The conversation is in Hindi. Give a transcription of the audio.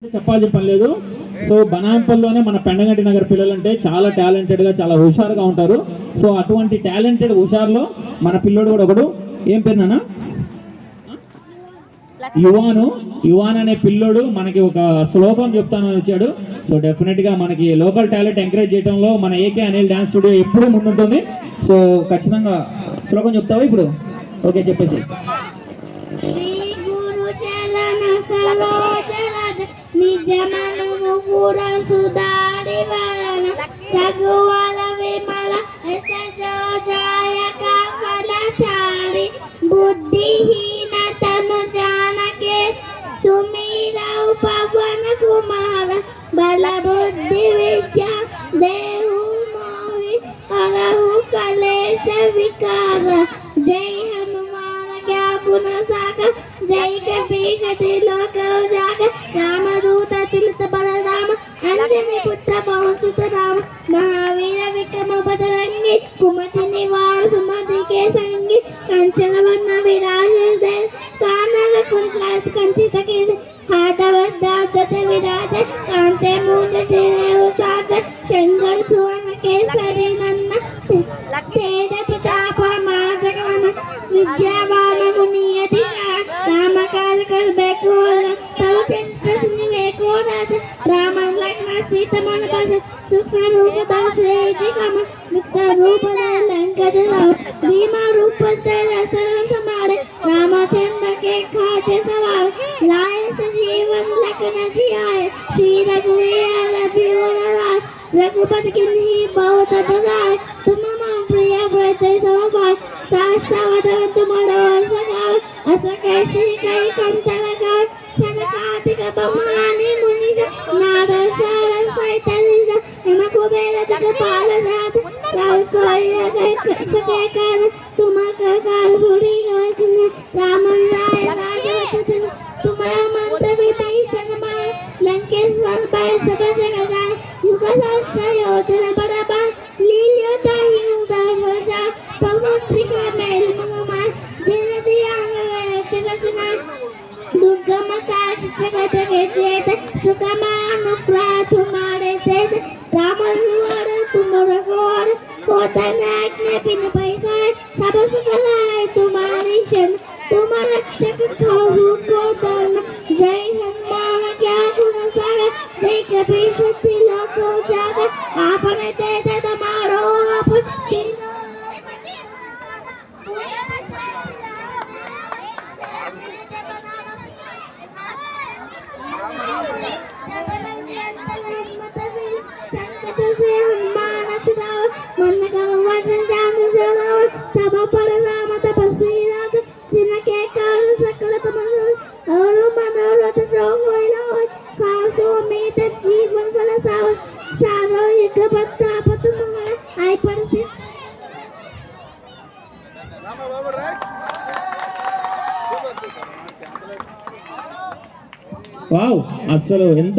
చెప్పాల్సిన పని లేదు. సో బనాంపల్లిలోనే మన పెండగంటి నగర్ పిల్లలంటే చాలా టాలెంటెడ్గా చాలా హుషారుగా ఉంటారు. సో అటువంటి టాలెంటెడ్ హుషారులో మన పిల్లోడు కూడా ఒకడు. ఏం పేరు నాన్న? యువాన్ అనే పిల్లోడు మనకి ఒక శ్లోకం చెప్తానని వచ్చాడు. సో డెఫినెట్గా మనకి లోకల్ టాలెంట్ ఎంకరేజ్ చేయడంలో మన ఏకే అనిల్ డ్యాన్స్ స్టూడియో ఎప్పుడూ ముందుంటుంది. సో ఖచ్చితంగా శ్లోకం చెప్తావా ఇప్పుడు? ఓకే, చెప్పేసి. నిజమను ముగుర సుధారి వరణ రఘువర విమల సజోజాయక ఫలచారి బుద్ధిహీనతను జానకే సుమీరౌ పవన కుమార బల బుద్ధి విద్యా దేహు మోహి హరహు కలేశ వికార జై హనుమాన క్యా గుణ సాగర్ జై కపి లోక జాగర్ రామదూత తిలత బలరామ అంజని పుత్ర పవన్సుత రామ మహావీర విక్రమ బదరంగి కుమతి నివార సుమతి కే సంగి కంచన వర్ణ విరాజ కానల కుంకాత కంచిత కే हाथवद्दात विराज कांते मूंज चिरेव साज शंकर सुवन केसरी नन्न तेज प्रताप माजगन विद्यावान गुणियति राम काल कर बेको तव चिंतन निवेको राज राम लक्ष्मण सीता मन पद सूक्ष्म रूप दासे कम मुक्त रूप लंकद भीमा रूप तेरा शरण समारे रामचंद्र के खाते सवार लाए जीवन लखन जियाए श्री रघुवीर रघुवर रघुपति किन्ही बहुत बधाई तुम मम प्रिय व्रत समभाई सावधान तुम्हारा सगार असके श्री कई कंठ लगाए सनकादिक ब्रह्मानि मुनिज नारद सारद सहित हिम कुबेर दिक्पाल जात राव कोई सके कर तुम कर भूरी राम राय राजवत तुम्हारा मंत्र विभीषण माय लंकेश्वर पाय सब जगह राय युग सहस्र योजन बराबर लील्यो ताहि उदार जा पवित्रिका मेल मनोमाय जलदि आंगय जगतना दुर्गम काट जगत के चेत सुखमानुग्रह तुम्हारे सेत राम सुवर तुम रघुवर कोतनाक ने बिन पैसा सब सुखलाय तुम्हारी शन तुम रक्षक खाहु को धर्म जय हनुमान क्या गुण सागर जय कपि शक्ति लोक जागर आपने दे दे तमारो आप संकट से हनुमान छुड़ाओ मन का वचन जान जलाओ तब पर राम तपस्वी राज जिनके कारण सकल तमन और मनोरथ जो होइला खासो में जीवन फल साव चारो एक भक्ता पतुमंगल आई पड़से వావ్, అసలు ఎంత